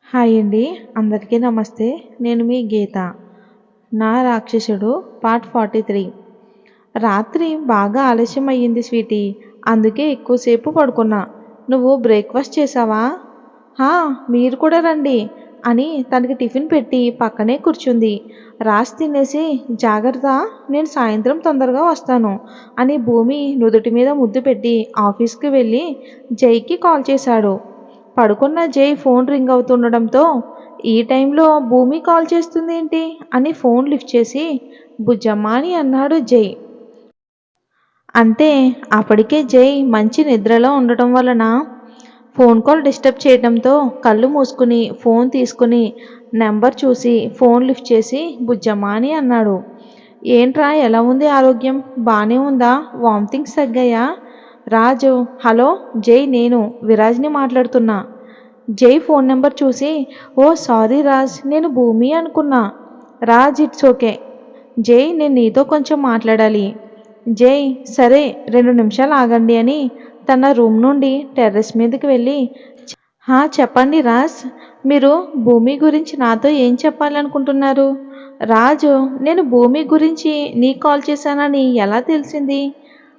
Hi అండి. అందరికీ నమస్తే. నేను మీ గీత. నా రాక్షసుడు పార్ట్ 43. రాత్రి బాగా ఆలస్యం అయ్యింది స్వీటీ. అందుకే ఎక్కువసేపు పడుకున్నా. నువ్వు బ్రేక్ఫాస్ట్ చేసావా? హా, మీరు కూడా రండి అని తనకి టిఫిన్ పెట్టి పక్కనే కూర్చుంది. రాసి తినేసి జాగ్రత్త, నేను సాయంత్రం తొందరగా వస్తాను అని భూమి నుదుటి మీద ముద్దు పెట్టి ఆఫీస్కి వెళ్ళి జైకి కాల్ చేశాడు. పడుకున్న జై ఫోన్ రింగ్ అవుతుండడంతో ఈ టైంలో భూమి కాల్ చేస్తుందేంటి అని ఫోన్ లిఫ్ట్ చేసి బుజ్జమ్మ అని అన్నాడు జై. అంటే అప్పటికే జై మంచి నిద్రలో ఉండటం వలన ఫోన్ కాల్ డిస్టర్బ్ చేయడంతో కళ్ళు మూసుకుని ఫోన్ తీసుకుని నెంబర్ చూసి ఫోన్ లిఫ్ట్ చేసి బుజ్జమ్మ అని అన్నాడు. ఏంట్రా, ఎలా ఉంది ఆరోగ్యం? బాగానే ఉందా? వామిటింగ్స్ తగ్గాయా? రాజు, హలో జై, నేను విరాజ్ని మాట్లాడుతున్నా. జై ఫోన్ నెంబర్ చూసి, ఓ సారీ రాజ్, నేను భూమి అనుకున్నా. Raj, it's okay. జై, నేను నీతో కొంచెం మాట్లాడాలి. జై, సరే 2 నిమిషాలు ఆగండి అని తన రూమ్ నుండి టెర్రస్ మీదకి వెళ్ళి, చెప్పండి రాజ్, మీరు భూమి గురించి నాతో ఏం చెప్పాలనుకుంటున్నారు? రాజు, నేను భూమి గురించి నీకు కాల్ చేశానని ఎలా తెలిసింది?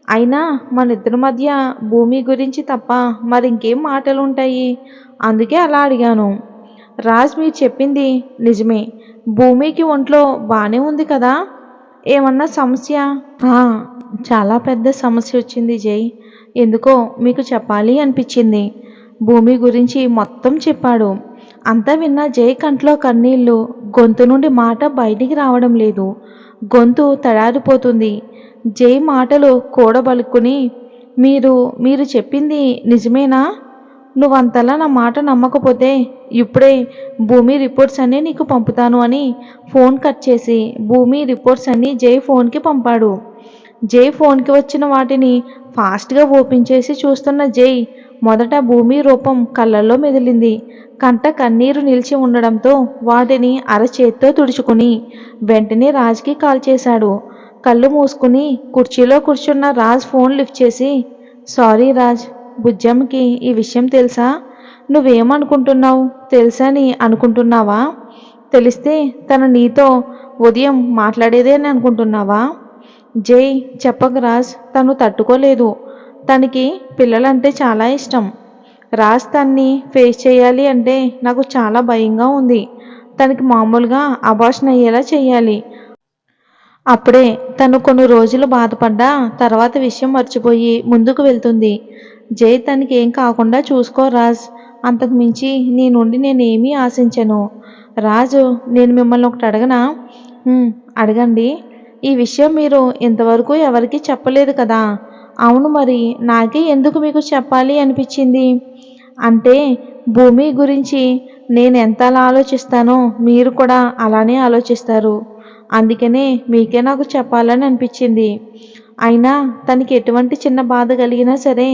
అయినా మన ఇద్దరి మధ్య భూమి గురించి తప్ప మరింకేం మాటలు ఉంటాయి? అందుకే అలా అడిగాను. రాజ్, మీరు చెప్పింది నిజమే. భూమికి ఒంట్లో బాగానే ఉంది కదా? ఏమన్నా సమస్య? చాలా పెద్ద సమస్య వచ్చింది జై. ఎందుకో మీకు చెప్పాలి అనిపించింది. భూమి గురించి మొత్తం చెప్పాడు. అంతా విన్న జై కంట్లో కన్నీళ్ళు, గొంతు నుండి మాట బయటికి రావడం లేదు. గొంతు తడారిపోతుంది. జై మాటలు కూడబలుక్కుని, మీరు చెప్పింది నిజమేనా? నువ్వంతలా నా మాట నమ్మకపోతే ఇప్పుడే భూమి రిపోర్ట్స్ అన్నీ నీకు పంపుతాను అని ఫోన్ కట్ చేసి భూమి రిపోర్ట్స్ అన్నీ జై ఫోన్కి పంపాడు. జై ఫోన్కి వచ్చిన వాటిని ఫాస్ట్గా ఓపెన్ చేసి చూస్తున్న జై మొదట భూమి రూపం కళ్ళల్లో మెదిలింది. కంట కన్నీరు నిలిచి ఉండడంతో వాటిని అరచేత్తో తుడుచుకుని వెంటనే రాజ్కి కాల్ చేశాడు. కళ్ళు మూసుకుని కుర్చీలో కూర్చున్న రాజ్ ఫోన్ లిఫ్ట్ చేసి, సారీ రాజ్, బుజ్జమ్మకి ఈ విషయం తెలుసా? నువ్వేమనుకుంటున్నావు? తెలుసని అనుకుంటున్నావా? తెలిస్తే తను నీతో ఉదయం మాట్లాడేదే అని అనుకుంటున్నావా? జై, చెప్పకు రాజ్, తను తట్టుకోలేదు. తనకి పిల్లలంటే చాలా ఇష్టం. రాజ్ తన్ని ఫేస్ చేయాలి అంటే నాకు చాలా భయంగా ఉంది. తనకి మామూలుగా అబార్షన్ అయ్యేలా చేయాలి. అప్పుడే తను కొన్ని రోజులు బాధపడ్డా తర్వాత విషయం మర్చిపోయి ముందుకు వెళ్తుంది. జై, తనకి ఏం కాకుండా చూసుకో రాజ్. అంతకు మించి నీ నుండి నేనేమీ ఆశించను. రాజు, నేను మిమ్మల్ని ఒకటి అడగనా? అడగండి. ఈ విషయం మీరు ఇంతవరకు ఎవరికీ చెప్పలేదు కదా? అవును, మరి నాకే ఎందుకు మీకు చెప్పాలి అనిపించింది? అంటే భూమి గురించి నేను ఎంత అలా ఆలోచిస్తానో మీరు కూడా అలానే ఆలోచిస్తారు. అందుకనే మీకే నాకు చెప్పాలని అనిపించింది. అయినా తనకి ఎటువంటి చిన్న బాధ కలిగినా సరే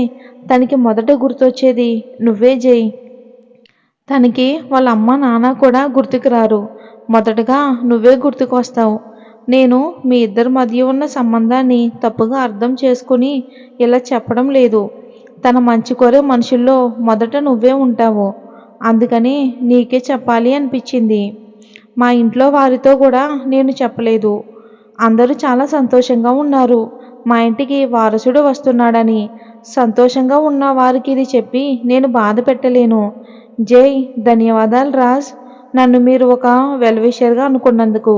తనకి మొదట గుర్తొచ్చేది నువ్వే జై. తనకి వాళ్ళ అమ్మ నాన్న కూడా గుర్తుకు రారు. మొదటగా నువ్వే గుర్తుకు వస్తావు. నేను మీ ఇద్దరి మధ్య ఉన్న సంబంధాన్ని తప్పుగా అర్థం చేసుకుని ఇలా చెప్పడం లేదు. తన మంచి కోరే మనుషుల్లో మొదట నువ్వే ఉంటావు. అందుకని నీకే చెప్పాలి అనిపించింది. మా ఇంట్లో వారితో కూడా నేను చెప్పలేదు. అందరూ చాలా సంతోషంగా ఉన్నారు. మా ఇంటికి వారసుడు వస్తున్నాడని. సంతోషంగా ఉన్న వారికి ఇది చెప్పి నేను బాధ పెట్టలేను. జై, ధన్యవాదాలు రాజ్, నన్ను మీరు ఒక వెల్విషర్గా అనుకున్నందుకు.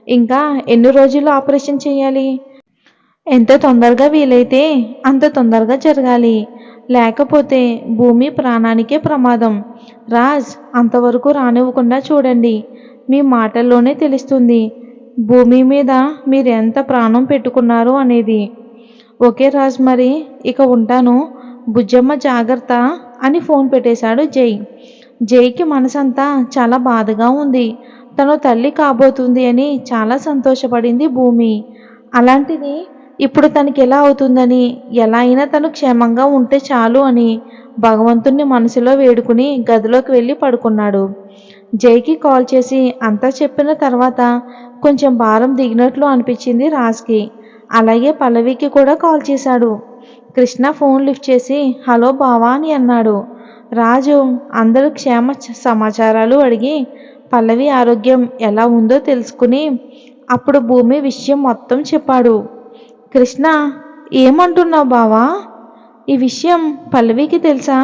ఇంకా ఎన్ని రోజులు ఆపరేషన్ చేయాలి? ఎంత తొందరగా వీలైతే అంత తొందరగా జరగాలి. లేకపోతే భూమి ప్రాణానికే ప్రమాదం. రాజ్, అంతవరకు రానివ్వకుండా చూడండి. మీ మాటల్లోనే తెలుస్తుంది భూమి మీద మీరు ఎంత ప్రాణం పెట్టుకున్నారు అనేది. ఓకే రాజ్, మరి ఇక ఉంటాను. బుజ్జమ్మ జాగ్రత్త అని ఫోన్ పెట్టేశాడు జై. జైకి మనసంతా చాలా బాధగా ఉంది. తను తల్లి కాబోతుంది అని చాలా సంతోషపడింది భూమి. అలాంటిది ఇప్పుడు తనకి ఎలా అవుతుందని, ఎలా అయినా తను క్షేమంగా ఉంటే చాలు అని భగవంతుణ్ణి మనసులో వేడుకుని గదిలోకి వెళ్ళి పడుకున్నాడు. జైకి కాల్ చేసి అంతా చెప్పిన తర్వాత కొంచెం భారం దిగినట్లు అనిపించింది రాజ్కి. అలాగే పల్లవికి కూడా కాల్ చేశాడు. కృష్ణ ఫోన్ లిఫ్ట్ చేసి హలో బావా అని అన్నాడు. రాజు అందరూ సమాచారాలు అడిగి పల్లవి ఆరోగ్యం ఎలా ఉందో తెలుసుకుని అప్పుడు భూమి విషయం మొత్తం చెప్పాడు. కృష్ణ, ఏమంటున్నావు బావా? ఈ విషయం పల్లవికి తెలుసా?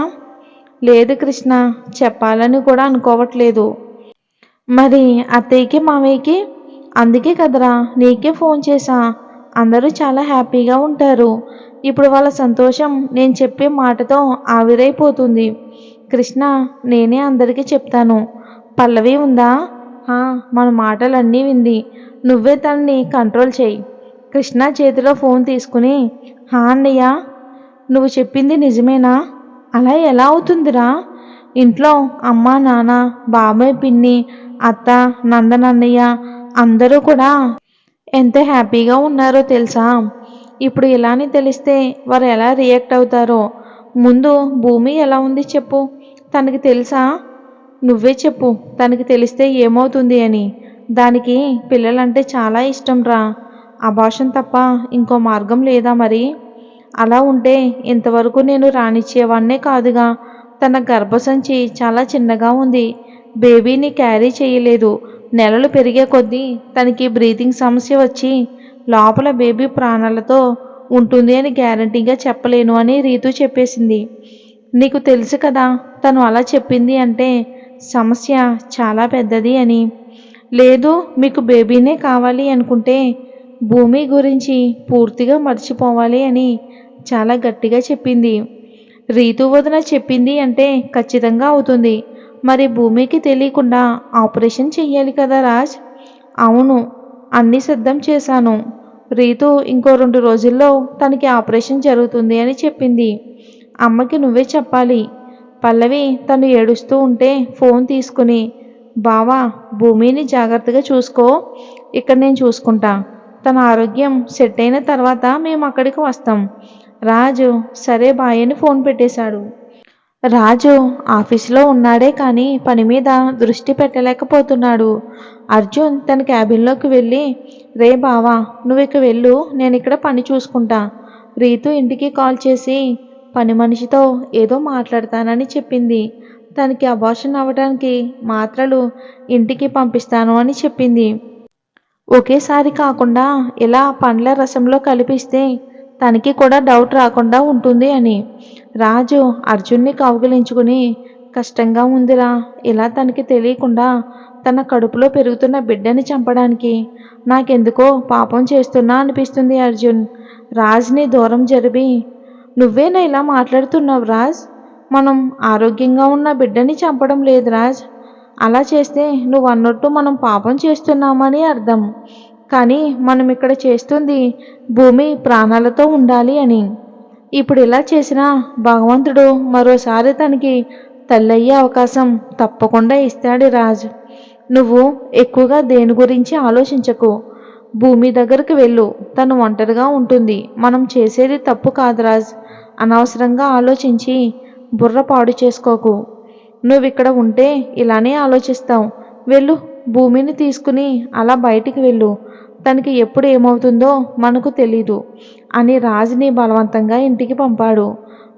లేదు కృష్ణ, చెప్పాలని కూడా అనుకోవట్లేదు. మరి అత్తయ్యకి మావయ్యకి? అందుకే కదరా నీకే ఫోన్ చేశా. అందరూ చాలా హ్యాపీగా ఉంటారు. ఇప్పుడు వాళ్ళ సంతోషం నేను చెప్పే మాటతో ఆవిరైపోతుంది. కృష్ణ, నేనే అందరికీ చెప్తాను. పల్లవి ఉందా? మన మాటలన్నీ వింది. నువ్వే తనని కంట్రోల్ చేయి. కృష్ణ చేతిలో ఫోన్ తీసుకుని, అన్నయ్య, నువ్వు చెప్పింది నిజమేనా? అలా ఎలా అవుతుందిరా? ఇంట్లో అమ్మ, నాన్న, బాబాయ్, పిన్ని, అత్త, నందనన్నయ్య అందరూ కూడా ఎంత హ్యాపీగా ఉన్నారో తెలుసా? ఇప్పుడు ఇలానే తెలిస్తే వారు ఎలా రియాక్ట్ అవుతారో. ముందు భూమి ఎలా ఉంది చెప్పు. తనకి తెలుసా? నువ్వే చెప్పు, తనకి తెలిస్తే ఏమవుతుంది అని. దానికి పిల్లలంటే చాలా ఇష్టం రా. అబార్షన్ తప్ప ఇంకో మార్గం లేదా మరి? అలా ఉంటే ఇంతవరకు నేను రానిచ్చేవాణ్ణే కాదుగా. తన గర్భసంచి చాలా చిన్నగా ఉంది. బేబీని క్యారీ చేయలేదు. నెలలు పెరిగే కొద్దీ తనకి బ్రీతింగ్ సమస్య వచ్చి లోపల బేబీ ప్రాణాలతో ఉంటుంది అని గ్యారంటీగా చెప్పలేను అని రీతు చెప్పేసింది. నీకు తెలుసు కదా, తను అలా చెప్పింది అంటే సమస్య చాలా పెద్దది అని. లేదు, మీకు బేబీనే కావాలి అనుకుంటే భూమి గురించి పూర్తిగా మర్చిపోవాలి అని చాలా గట్టిగా చెప్పింది. రీతు వదిన చెప్పింది అంటే ఖచ్చితంగా అవుతుంది. మరి భూమికి తెలియకుండా ఆపరేషన్ చెయ్యాలి కదా రాజ్? అవును, అన్నీ సిద్ధం చేశాను. రీతు ఇంకో 2 రోజుల్లో తనకి ఆపరేషన్ జరుగుతుంది అని చెప్పింది. అమ్మకి నువ్వే చెప్పాలి. పల్లవి తను ఏడుస్తూ ఉంటే ఫోన్ తీసుకుని, బావా, భూమిని జాగ్రత్తగా చూసుకో, ఇక్కడ నేను చూసుకుంటా. తన ఆరోగ్యం సెట్ అయిన తర్వాత మేము అక్కడికి వస్తాం. రాజు సరే బాయ్ అని ఫోన్ పెట్టేశాడు. రాజు ఆఫీసులో ఉన్నాడే కానీ పని మీద దృష్టి పెట్టలేకపోతున్నాడు. అర్జున్ తన క్యాబిన్లోకి వెళ్ళి, రే బావా, నువ్వు ఇక వెళ్ళు, నేను ఇక్కడ పని చూసుకుంటా. రీతు ఇంటికి కాల్ చేసి పని మనిషితో ఏదో మాట్లాడతానని చెప్పింది. తనకి అబార్షన్ అవ్వడానికి మాత్రలు ఇంటికి పంపిస్తాను అని చెప్పింది. ఒకేసారి కాకుండా ఇలా పండ్ల రసంలో కలిపిస్తే తనకి కూడా డౌట్ రాకుండా ఉంటుంది అని. రాజు అర్జున్ని కౌగిలించుకుని, కష్టంగా ఉందిరా, ఇలా తనకి తెలియకుండా తన కడుపులో పెరుగుతున్న బిడ్డని చంపడానికి. నాకెందుకో పాపం చేస్తున్నా అనిపిస్తుంది అర్జున్. రాజ్ని దూరం జరిపి, నువ్వేనా ఇలా మాట్లాడుతున్నావు రాజ్? మనం ఆరోగ్యంగా ఉన్న బిడ్డని చంపడం లేదు రాజ్. అలా చేస్తే నువ్వు అన్నట్టు మనం పాపం చేస్తున్నామని అర్థం. కానీ మనం ఇక్కడ చేస్తుంది భూమి ప్రాణాలతో ఉండాలి అని. ఇప్పుడు ఇలా చేసినా భగవంతుడు మరోసారి తనకి తల్లయ్యే అవకాశం తప్పకుండా ఇస్తాడు రాజ్. నువ్వు ఎక్కువగా దేని గురించి ఆలోచించకు. భూమి దగ్గరికి వెళ్ళు, తను ఒంటరిగా ఉంటుంది. మనం చేసేది తప్పు కాదు రాజ్. అనవసరంగా ఆలోచించి బుర్ర పాడు చేసుకోకు. నువ్వు ఇక్కడ ఉంటే ఇలానే ఆలోచిస్తావు. వెళ్ళు, భూమిని తీసుకుని అలా బయటికి వెళ్ళు. తనకి ఎప్పుడు ఏమవుతుందో మనకు తెలీదు అని రాజుని బలవంతంగా ఇంటికి పంపాడు.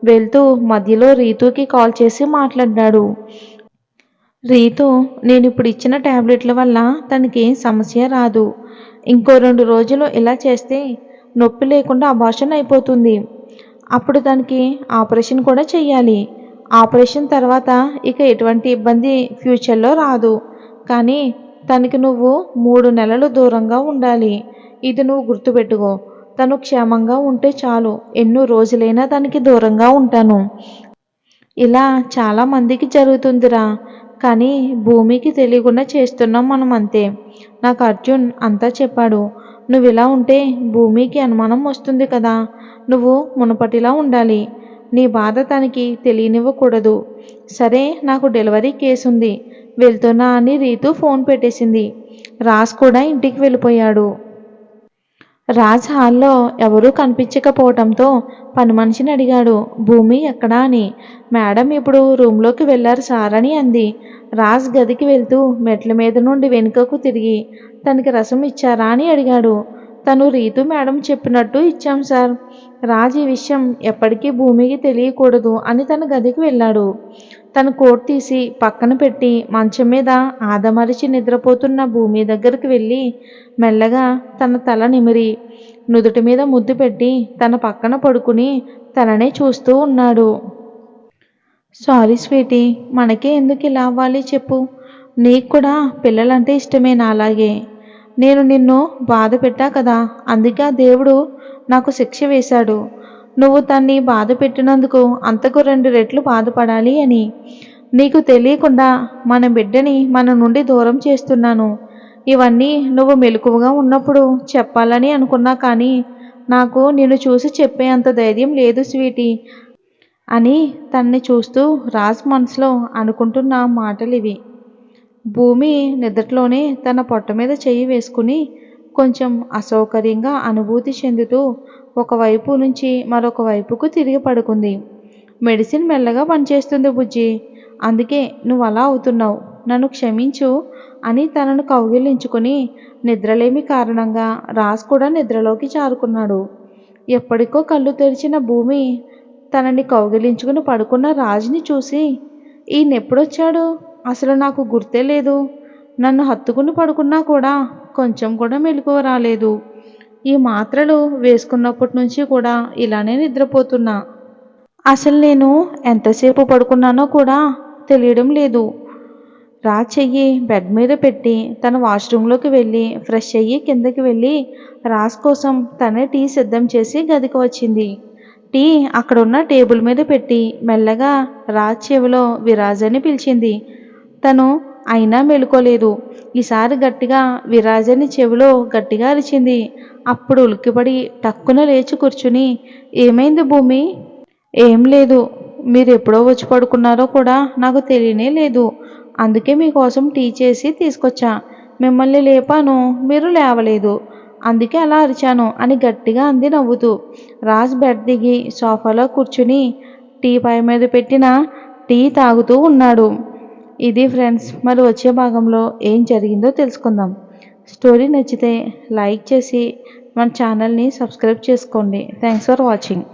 వెళ్తూ మధ్యలో రీతుకి కాల్ చేసి మాట్లాడ్డాడు. రీతు, నేను ఇప్పుడు ఇచ్చిన ట్యాబ్లెట్ల వల్ల తనకేం సమస్య రాదు. ఇంకో 2 రోజులు ఇలా చేస్తే నొప్పి లేకుండా అబార్షన్ అయిపోతుంది. అప్పుడు తనకి ఆపరేషన్ కూడా చెయ్యాలి. ఆపరేషన్ తర్వాత ఇక ఎటువంటి ఇబ్బంది ఫ్యూచర్లో రాదు. కానీ తనకి నువ్వు 3 నెలలు దూరంగా ఉండాలి. ఇది నువ్వు గుర్తుపెట్టుకో. తను క్షేమంగా ఉంటే చాలు. ఎన్నో రోజులైనా తనకి దూరంగా ఉంటాను. ఇలా చాలామందికి జరుగుతుందిరా. కానీ భూమికి తెలియకుండా చేస్తున్నాం మనం అంతే. నాకు అర్జున్ అంతా చెప్పాడు. నువ్వు ఇలా ఉంటే భూమికి అనుమానం వస్తుంది కదా. నువ్వు మునుపటిలా ఉండాలి. నీ బాధ తనకి తెలియనివ్వకూడదు. సరే, నాకు డెలివరీ కేసు ఉంది, వెళ్తున్నా అని రీతు ఫోన్ పెట్టేసింది. రాజ్ కూడా ఇంటికి వెళ్ళిపోయాడు. రాజ్ హాల్లో ఎవరూ కనిపించకపోవడంతో పని మనిషిని అడిగాడు, భూమి ఎక్కడా అని. మేడం ఇప్పుడు రూమ్లోకి వెళ్ళారు సార్ అని అంది. రాజ్ గదికి వెళ్తూ మెట్ల మీద నుండి వెనుకకు తిరిగి, తనకి రసం ఇచ్చారా అని అడిగాడు. తను రీతు మేడం చెప్పినట్టు ఇచ్చాం సార్. రాజ్ ఈ విషయం ఎప్పటికీ భూమికి తెలియకూడదు అని తన గదికి వెళ్ళాడు. తన కోట్ తీసి పక్కన పెట్టి మంచం మీద ఆదమరిచి నిద్రపోతున్న భూమి దగ్గరికి వెళ్ళి మెల్లగా తన తల నిమిరి నుదుటి మీద ముద్దు పెట్టి తన పక్కన పడుకుని తననే చూస్తూ ఉన్నాడు. సారీ స్వీటీ, మనకే ఎందుకు ఇలా అవ్వాలి చెప్పు. నీకు కూడా పిల్లలంటే ఇష్టమే నాలాగే. నేను నిన్ను బాధ పెట్టా కదా, అందుకే ఆ దేవుడు నాకు శిక్ష వేశాడు. నువ్వు తన్ని బాధ పెట్టినందుకు అంతకు 2 రెట్లు బాధపడాలి అని. నీకు తెలియకుండా మన బిడ్డని మన నుండి దూరం చేస్తున్నాను. ఇవన్నీ నువ్వు మెలకువగా ఉన్నప్పుడు చెప్పాలని అనుకున్నా, కానీ నాకు నిన్ను చూసి చెప్పే అంత ధైర్యం లేదు స్వీటీ అని తన్ని చూస్తూ రాజ్ మనసులో అనుకుంటున్న మాటలివి. భూమి నిద్రలోనే తన పొట్ట మీద చెయ్యి వేసుకుని కొంచెం అసౌకర్యంగా అనుభూతి చెందుతూ ఒకవైపు నుంచి మరొక వైపుకు తిరిగి పడుకుంది. మెడిసిన్ మెల్లగా పనిచేస్తుంది బుజ్జి, అందుకే నువ్వు అలా అవుతున్నావు. నన్ను క్షమించు అని తనను కౌగిలించుకుని నిద్రలేమి కారణంగా రాజ్ కూడా నిద్రలోకి జారుకున్నాడు. ఎప్పటికో కళ్ళు తెరిచిన భూమి తనని కౌగిలించుకుని పడుకున్న రాజ్ని చూసి, ఈయనెప్పుడొచ్చాడు, అసలు నాకు గుర్తే లేదు. నన్ను హత్తుకుని పడుకున్నా కూడా కొంచెం కూడా మెలకువ రాలేదు. ఈ మాత్రలు వేసుకున్నప్పటి నుంచి కూడా ఇలానే నిద్రపోతున్నా. అసలు నేను ఎంతసేపు పడుకున్నానో కూడా తెలియడం లేదు. రాజ్ చెయ్యి బెడ్ మీద పెట్టి తన వాష్రూమ్లోకి వెళ్ళి ఫ్రెష్ అయ్యి కిందకి వెళ్ళి రాజ్ కోసం తనే టీ సిద్ధం చేసి గదికి వచ్చింది. టీ అక్కడున్న టేబుల్ మీద పెట్టి మెల్లగా రాజ్ చెవిలో విరాజ్ అని పిలిచింది. తను అయినా మెలుకోలేదు. ఈసారి గట్టిగా విరాజని చెవిలో గట్టిగా అరిచింది. అప్పుడు ఉలిక్కిపడి టక్కున లేచి కూర్చుని, ఏమైంది భూమి? ఏం లేదు. మీరు ఎప్పుడో వచ్చి పడుకున్నారో కూడా నాకు తెలియనే లేదు. అందుకే మీకోసం టీ చేసి తీసుకొచ్చా. మిమ్మల్ని లేపాను, మీరు లేవలేదు. అందుకే అలా అరిచాను అని గట్టిగా అంది నవ్వుతూ. రాజ్ బెడ్ దిగి సోఫాలో కూర్చుని టీ పై మీద పెట్టిన టీ తాగుతూ ఉన్నాడు. ఇది ఫ్రెండ్స్, మరి వచ్చే భాగంలో ఏం జరిగిందో తెలుసుకుందాం. స్టోరీ నచ్చితే లైక్ చేసి మన ఛానల్ని సబ్స్క్రైబ్ చేసుకోండి. Thanks for watching.